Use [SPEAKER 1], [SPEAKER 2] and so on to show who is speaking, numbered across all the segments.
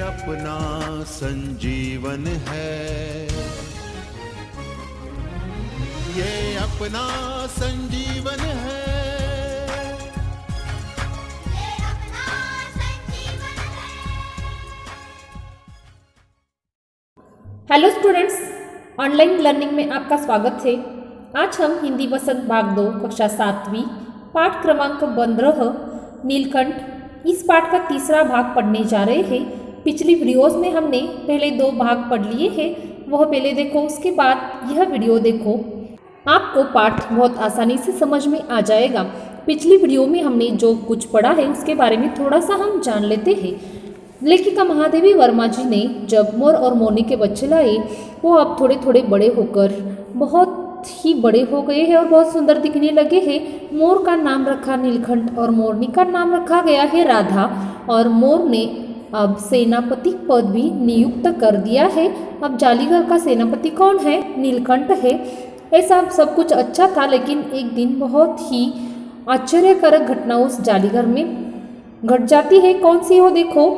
[SPEAKER 1] अपना संजीवन है, ये अपना संजीवन है, ये अपना संजीवन है।
[SPEAKER 2] हेलो स्टूडेंट्स, ऑनलाइन लर्निंग में आपका स्वागत है। आज हम हिंदी वसंत भाग 2 कक्षा 7वीं पाठ क्रमांक 15 नीलकंठ इस पाठ का तीसरा भाग पढ़ने जा रहे हैं। पिछली वीडियोस में हमने पहले 2 भाग पढ़ लिए हैं, वह पहले देखो, उसके बाद यह वीडियो देखो। आपको पाठ बहुत आसानी से समझ में आ जाएगा। पिछली वीडियो में हमने जो कुछ पढ़ा है उसके बारे में थोड़ा सा हम जान लेते हैं। लेखिका महादेवी वर्मा जी ने जब मोर और मोरनी के बच्चे लाए, वो अब थोड़े थोड़े बड़े होकर बहुत ही बड़े हो गए हैं और बहुत सुंदर दिखने लगे हैं। मोर का नाम रखा नीलकंठ और मोरनी का नाम रखा गया है राधा, और मोर ने अब सेनापति पद भी नियुक्त कर दिया है। अब जालीघर का सेनापति कौन है? नीलकंठ है। ऐसा सब कुछ अच्छा था, लेकिन एक दिन बहुत ही आश्चर्यकारक घटना उस जालीघर में घट जाती है। कौन सी हो? देखो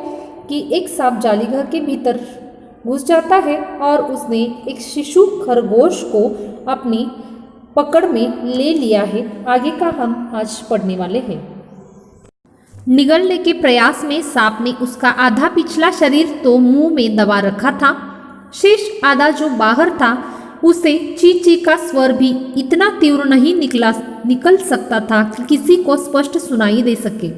[SPEAKER 2] कि एक सांप जालीघर के भीतर घुस जाता है और उसने एक शिशु खरगोश को अपनी पकड़ में ले लिया है। आगे का हम आज पढ़ने वाले हैं। निगलने के प्रयास में सांप ने उसका आधा पिछला शरीर तो मुंह में दबा रखा था, शेष आधा जो बाहर था उसे ची ची का स्वर भी इतना तीव्र नहीं निकल सकता था कि किसी को स्पष्ट सुनाई दे सके।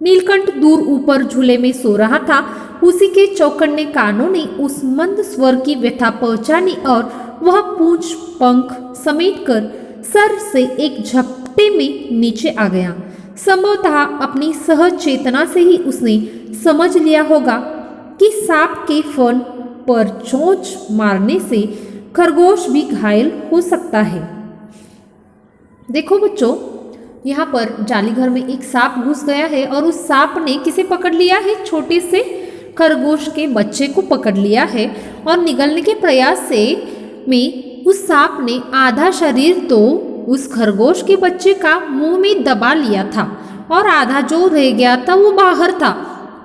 [SPEAKER 2] नीलकंठ दूर ऊपर झूले में सो रहा था। उसी के चौकन्ने कानों ने उस मंद स्वर की व्यथा पहचानी और वह पूंछ पंख समेटकर सर से एक झपटे में नीचे आ गया। संभवतः अपनी सहज चेतना से ही उसने समझ लिया होगा कि सांप के फन पर चोंच मारने से खरगोश भी घायल हो सकता है। देखो बच्चों, यहाँ पर जालीघर में एक सांप घुस गया है और उस सांप ने किसे पकड़ लिया है? छोटे से खरगोश के बच्चे को पकड़ लिया है। और निगलने के प्रयास से में उस सांप ने आधा शरीर तो उस खरगोश के बच्चे का मुंह में दबा लिया था और आधा जो रह गया था वो बाहर था।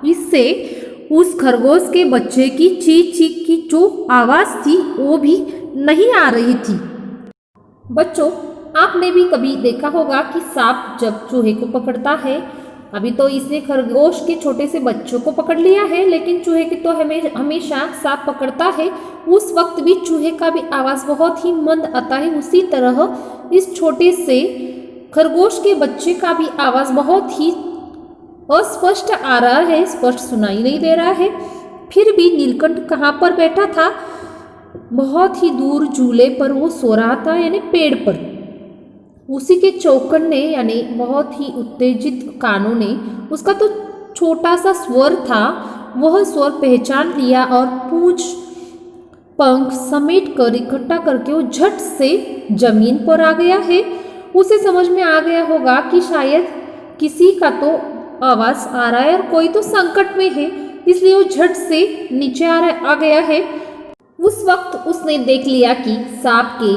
[SPEAKER 2] इससे उस खरगोश के बच्चे की चीख चीख की जो आवाज़ थी वो भी नहीं आ रही थी। बच्चों, आपने भी कभी देखा होगा कि सांप जब चूहे को पकड़ता है, अभी तो इसने खरगोश के छोटे से बच्चों को पकड़ लिया है, लेकिन चूहे की तो हमेशा सांप पकड़ता है, उस वक्त भी चूहे का भी आवाज़ बहुत ही मंद आता है। उसी तरह इस छोटे से खरगोश के बच्चे का भी आवाज़ बहुत ही अस्पष्ट आ रहा है, स्पष्ट सुनाई नहीं दे रहा है। फिर भी नीलकंठ कहाँ पर बैठा था? बहुत ही दूर झूले पर वो सो रहा था, यानी पेड़ पर। उसी के चौकन्ने यानी बहुत ही उत्तेजित कानों ने उसका तो छोटा सा स्वर था, वह स्वर पहचान लिया और पूंछ पंख समेट कर इकट्ठा करके वो झट से जमीन पर आ गया है। उसे समझ में आ गया होगा कि शायद किसी का तो आवाज़ आ रहा है और कोई तो संकट में है, इसलिए वो झट से नीचे आ गया है। उस वक्त उसने देख लिया कि सांप के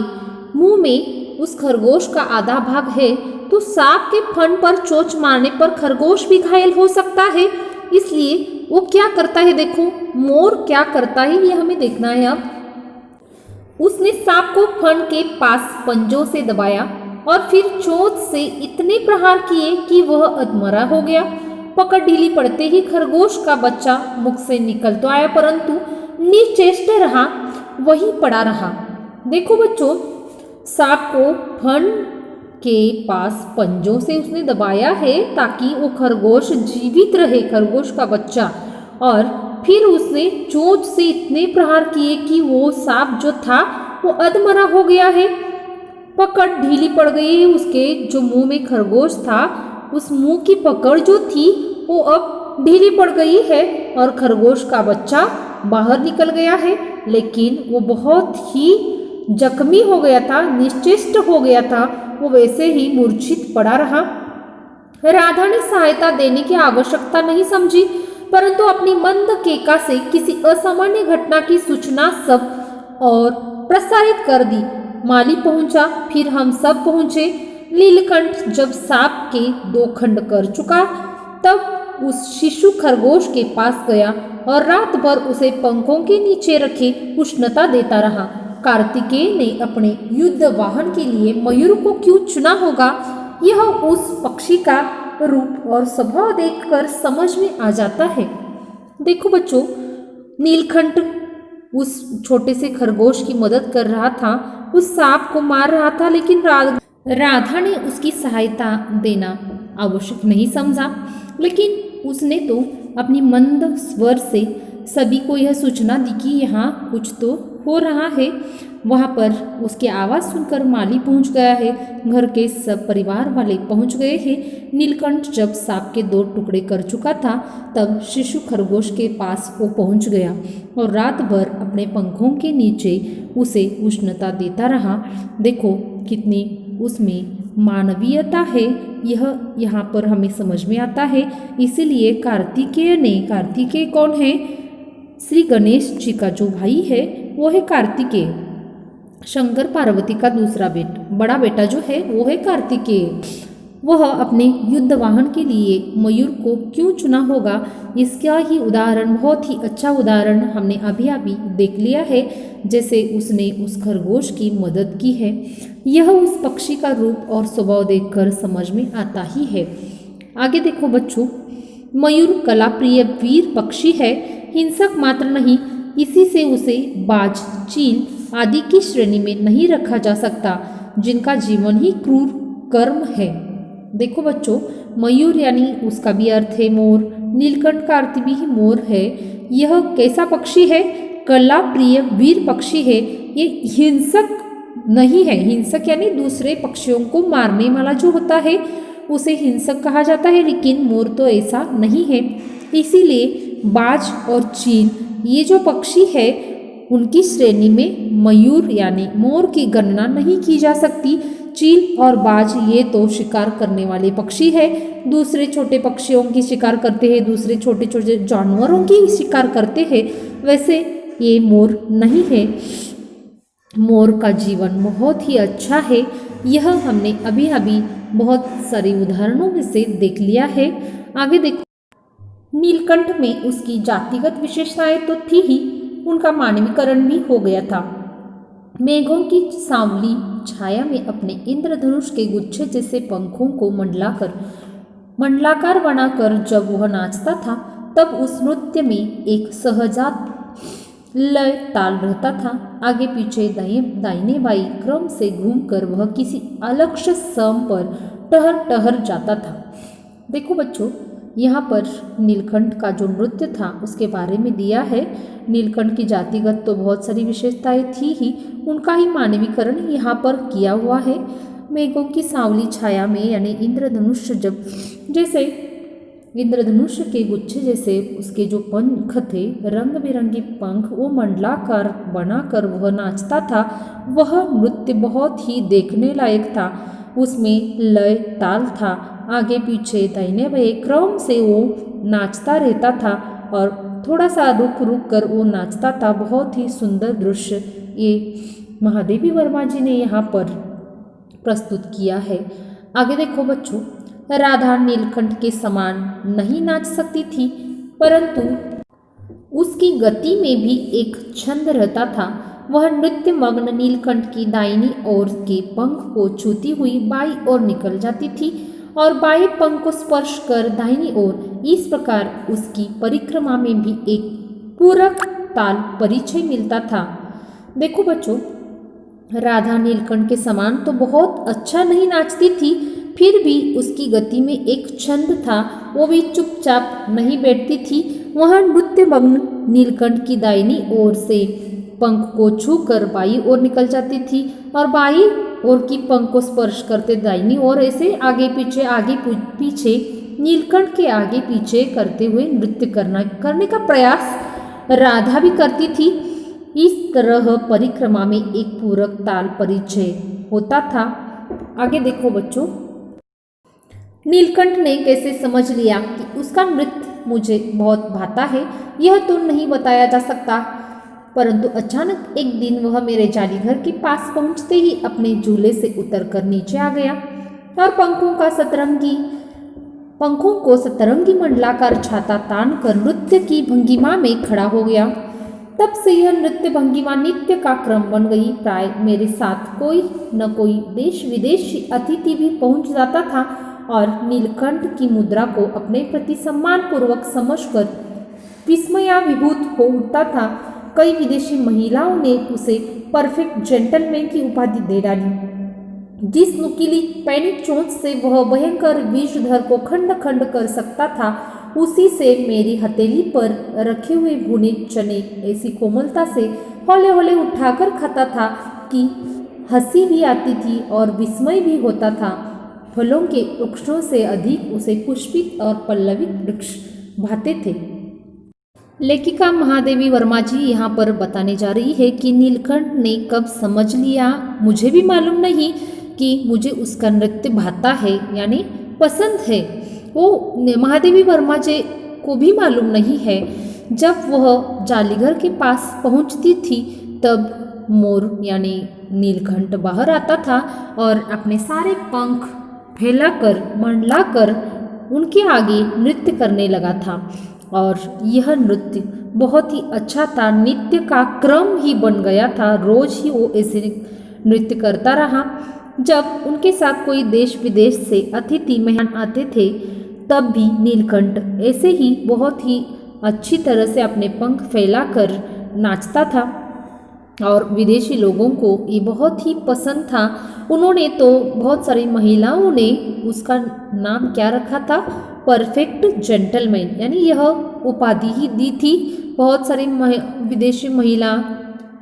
[SPEAKER 2] मुंह में उस खरगोश का आधा भाग है, तो सांप के फन पर चोंच मारने पर खरगोश भी घायल हो सकता है। इसलिए वो क्या करता है? देखो, मोर क्या करता है ये हमें देखना है। अब उसने सांप को फन के पास पंजों से दबाया और फिर चोंच से इतने प्रहार किए कि वह अधमरा हो गया। पकड़ ढीली पड़ते ही खरगोश का बच्चा मुख से निकल तो आया, परंतु निश्चेष्ट रहा, वहीं पड़ा रहा। देखो बच्चों, सांप को फन के पास पंजों से उसने दबाया है ताकि वो खरगोश जीवित रहे, खरगोश का बच्चा। और फिर उसने चोंच से इतने प्रहार किए कि वो सांप जो था वो अधमरा हो गया है। पकड़ ढीली पड़ गई है उसके जो मुंह में खरगोश था, उस मुंह की पकड़ जो थी वो अब ढीली पड़ गई है और खरगोश का बच्चा बाहर निकल गया है। लेकिन वो बहुत ही जख्मी हो गया था, निश्चेष्ट हो गया था, वो वैसे ही मूर्छित पड़ा रहा। राधा ने सहायता देने की आवश्यकता नहीं समझी, परंतु अपनी मंद केका से किसी असामान्य घटना की सूचना सब और प्रसारित कर दी। माली पहुंचा, फिर हम सब पहुंचे। नीलकंठ जब सांप के 2 खंड कर चुका, तब उस शिशु खरगोश के पास गया और रात भर उसे पंखों के नीचे रखे उष्णता देता रहा। कार्तिकेय ने अपने युद्ध वाहन के लिए मयूर को क्यों चुना होगा, यह उस पक्षी का रूप और स्वभाव देखकर समझ में आ जाता है। देखो बच्चों, नीलकंठ उस छोटे से खरगोश की मदद कर रहा था, उस सांप को मार रहा था, लेकिन राधा ने उसकी सहायता देना आवश्यक नहीं समझा। लेकिन उसने तो अपनी मंद स्वर से सभी को यह सूचना दी कि यहाँ कुछ तो हो रहा है। वहाँ पर उसकी आवाज़ सुनकर माली पहुँच गया है, घर के सब परिवार वाले पहुँच गए हैं। नीलकंठ जब सांप के 2 टुकड़े कर चुका था, तब शिशु खरगोश के पास वो पहुँच गया और रात भर अपने पंखों के नीचे उसे उष्णता देता रहा। देखो कितनी उसमें मानवीयता है, यह यहाँ पर हमें समझ में आता है। इसीलिए कार्तिकेय कौन है? श्री गणेश जी का जो भाई है वो है कार्तिकेय। शंकर पार्वती का दूसरा बड़ा बेटा जो है वो है कार्तिकेय। वह अपने युद्ध वाहन के लिए मयूर को क्यों चुना होगा, इसका ही उदाहरण, बहुत ही अच्छा उदाहरण हमने अभी देख लिया है। जैसे उसने उस खरगोश की मदद की है, यह उस पक्षी का रूप और स्वभाव देखकर समझ में आता ही है। आगे देखो बच्चों, मयूर कला प्रिय वीर पक्षी है, हिंसक मात्र नहीं, इसी से उसे बाज, चील आदि की श्रेणी में नहीं रखा जा सकता, जिनका जीवन ही क्रूर कर्म है। देखो बच्चों, मयूर यानी उसका भी अर्थ है मोर, नीलकंठ का अर्थ भी मोर है। यह कैसा पक्षी है? कला प्रिय वीर पक्षी है। ये हिंसक नहीं है, हिंसक यानी दूसरे पक्षियों को मारने वाला जो होता है उसे हिंसक कहा जाता है, लेकिन मोर तो ऐसा नहीं है। इसीलिए बाज और चील ये जो पक्षी है उनकी श्रेणी में मयूर यानी मोर की गणना नहीं की जा सकती। चील और बाज ये तो शिकार करने वाले पक्षी है, दूसरे छोटे पक्षियों की शिकार करते हैं, दूसरे छोटे छोटे जानवरों की शिकार करते हैं, वैसे ये मोर नहीं है। मोर का जीवन बहुत ही अच्छा है, यह हमने अभी बहुत सारे उदाहरणों में से देख लिया है। आगे देखो, नीलकंठ में उसकी जातिगत विशेषताएं तो थी ही, उनका मानवीकरण भी हो गया था। मेघों की सांवली छाया में अपने इंद्रधनुष के गुच्छे जैसे पंखों को मंडलाकार बनाकर जब वह नाचता था, तब उस नृत्य में एक सहजात लय ताल रहता था। आगे पीछे दाहिने बाई क्रम से घूमकर वह किसी अलक्ष्य सम पर टहर जाता था। देखो बच्चों, यहाँ पर नीलकंठ का जो नृत्य था उसके बारे में दिया है। नीलकंठ की जातिगत तो बहुत सारी विशेषताएं थी ही, उनका ही मानवीकरण यहाँ पर किया हुआ है। मेघों की सांवली छाया में यानी इंद्रधनुष, जैसे इंद्रधनुष के गुच्छे जैसे उसके जो पंख थे, रंग बिरंगे पंख, वो मंडलाकार बनाकर वह नाचता था। वह नृत्य बहुत ही देखने लायक था, उसमें लय ताल था, आगे पीछे दाहिने बाएं क्रम से वो नाचता रहता था और थोड़ा सा रुक कर वो नाचता था। बहुत ही सुंदर दृश्य ये महादेवी वर्मा जी ने यहाँ पर प्रस्तुत किया है। आगे देखो बच्चों, राधा नीलकंठ के समान नहीं नाच सकती थी, परंतु उसकी गति में भी एक छंद रहता था। वह नृत्य मग्न नीलकंठ की दाहिनी ओर के पंख को छूती हुई बाई ओर निकल जाती थी और बाएं पंख को स्पर्श कर दाहिनी ओर। इस प्रकार उसकी परिक्रमा में भी एक पूरक ताल परिचय मिलता था। देखो बच्चों, राधा नीलकंठ के समान तो बहुत अच्छा नहीं नाचती थी, फिर भी उसकी गति में एक छंद था, वो भी चुपचाप नहीं बैठती थी। वह नृत्य मग्न नीलकंठ की दाहिनी ओर से पंख को छूकर बाई ओर निकल जाती थी और बाई ओर की पंख को स्पर्श करते दाहिनी ओर, ऐसे आगे पीछे नीलकंठ के आगे पीछे करते हुए नृत्य करने का प्रयास राधा भी करती थी। इस तरह परिक्रमा में एक पूरक ताल परिचय होता था। आगे देखो बच्चों, नीलकंठ ने कैसे समझ लिया कि उसका नृत्य मुझे बहुत भाता है, यह तो नहीं बताया जा सकता, परंतु अचानक एक दिन वह मेरे जाली घर के पास पहुंचते ही अपने झूले से उतरकर नीचे आ गया और पंखों का सतरंगी पंखों को सतरंगी मंडलाकार छाता तान कर नृत्य की भंगिमा में खड़ा हो गया। तब से यह नृत्य भंगिमा नित्य का क्रम बन गई। प्राय मेरे साथ कोई न कोई देश विदेशी अतिथि भी पहुंच जाता था और नीलकंठ की मुद्रा को अपने प्रति सम्मान पूर्वक समझकर विस्मयाभिभूत हो उठता था। कई विदेशी महिलाओं ने उसे परफेक्ट जेंटलमैन की उपाधि दे डाली। जिस नुकीली पैनी चोंच से वह भयंकर विषधर को खंड खंड कर सकता था, उसी से मेरी हथेली पर रखे हुए भुने चने ऐसी कोमलता से हौले हौले उठाकर खाता था कि हंसी भी आती थी और विस्मय भी होता था। फलों के वृक्षों से अधिक उसे पुष्पित और पल्लवित वृक्ष भाते थे। लेखिका महादेवी वर्मा जी यहाँ पर बताने जा रही है कि नीलकंठ ने कब समझ लिया, मुझे भी मालूम नहीं कि मुझे उसका नृत्य भाता है यानी पसंद है। वो महादेवी वर्मा जी को भी मालूम नहीं है। जब वह जालीघर के पास पहुंचती थी तब मोर यानी नीलकंठ बाहर आता था और अपने सारे पंख फैलाकर मंडलाकर उनके आगे नृत्य करने लगा था। और यह नृत्य बहुत ही अच्छा था, नित्य का क्रम ही बन गया था। रोज ही वो ऐसे नृत्य करता रहा। जब उनके साथ कोई देश विदेश से अतिथि मेहमान आते थे तब भी नीलकंठ ऐसे ही बहुत ही अच्छी तरह से अपने पंख फैलाकर नाचता था और विदेशी लोगों को ये बहुत ही पसंद था। उन्होंने तो बहुत सारी महिलाओं ने उसका नाम क्या रखा था, परफेक्ट जेंटलमैन, यानी यह उपाधि ही दी थी। बहुत सारी विदेशी महिला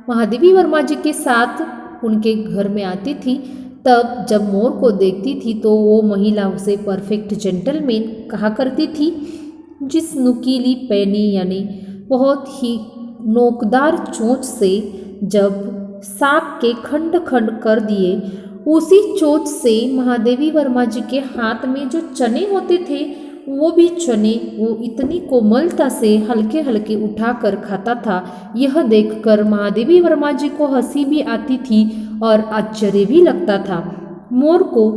[SPEAKER 2] महादेवी वर्मा जी के साथ उनके घर में आती थी। तब जब मोर को देखती थी तो वो महिला उसे परफेक्ट जेंटलमैन कहा करती थी। जिस नुकीली पैनी यानी बहुत ही नोकदार चोंच से जब सांप के खंड खंड कर दिए, उसी चोंच से महादेवी वर्मा जी के हाथ में जो चने होते थे वो भी चने वो इतनी कोमलता से हल्के हल्के उठाकर खाता था। यह देखकर महादेवी वर्मा जी को हंसी भी आती थी और आश्चर्य भी लगता था। मोर को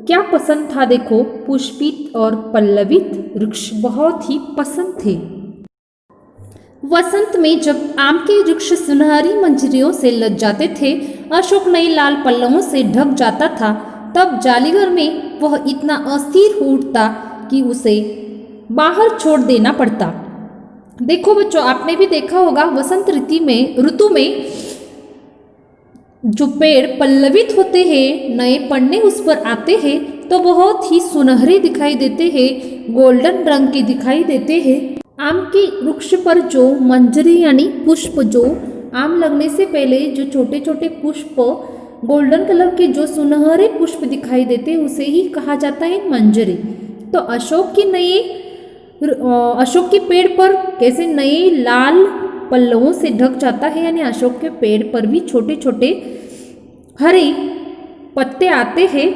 [SPEAKER 2] क्या पसंद था देखो, पुष्पित और पल्लवित वृक्ष बहुत ही पसंद थे। वसंत में जब आम के वृक्ष सुनहरी मंजरियों से लद जाते थे, अशोक नई लाल पल्लवों से ढक जाता था, तब जालीघर में वह इतना अस्थिर हो उठता कि उसे बाहर छोड़ देना पड़ता। देखो बच्चों, आपने भी देखा होगा वसंत ऋतु में जो पेड़ पल्लवित होते हैं, नए पन्ने उस पर आते हैं तो बहुत ही सुनहरे दिखाई देते हैं, गोल्डन रंग के दिखाई देते हैं। आम के वृक्ष पर जो मंजरी यानी पुष्प, जो आम लगने से पहले जो छोटे छोटे पुष्प गोल्डन कलर के जो सुनहरे पुष्प दिखाई देते हैं उसे ही कहा जाता है मंजरी। तो अशोक के पेड़ पर कैसे नए लाल पल्लवों से ढक जाता है, यानी अशोक के पेड़ पर भी छोटे छोटे हरे पत्ते आते हैं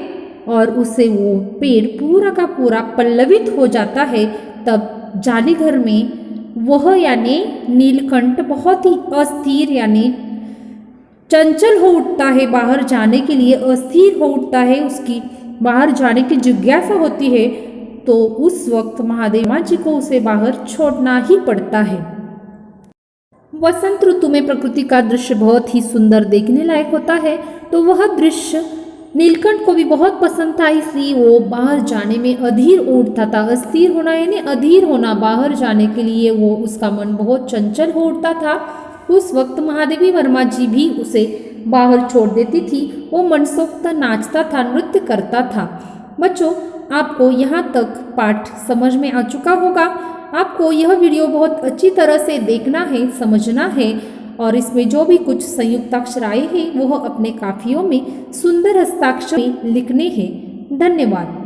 [SPEAKER 2] और उससे वो पेड़ पूरा का पूरा पल्लवित हो जाता है। तब जालीघर में वह यानी नीलकंठ बहुत ही अस्थिर यानी चंचल हो उठता है, बाहर जाने के लिए अस्थिर हो उठता है, उसकी बाहर जाने की जिज्ञासा होती है। तो उस वक्त महादेवा जी को उसे बाहर छोड़ना ही पड़ता है। वसंत ऋतु में प्रकृति का दृश्य बहुत ही सुंदर देखने लायक होता है, तो वह दृश्य नीलकंठ को भी बहुत पसंद था, इसलिए वो बाहर जाने में अधीर उठता था। अस्थिर होना यानी अधीर होना, बाहर जाने के लिए वो उसका मन बहुत चंचल हो उठता था। उस वक्त महादेवी वर्मा जी भी उसे बाहर छोड़ देती थी। वो मनसोक्त नाचता था, नृत्य करता था। बच्चों, आपको यहाँ तक पाठ समझ में आ चुका होगा। आपको यह वीडियो बहुत अच्छी तरह से देखना है, समझना है और इसमें जो भी कुछ संयुक्ताक्षर आए हैं वह अपने काफियों में सुंदर हस्ताक्षर में लिखने हैं। धन्यवाद।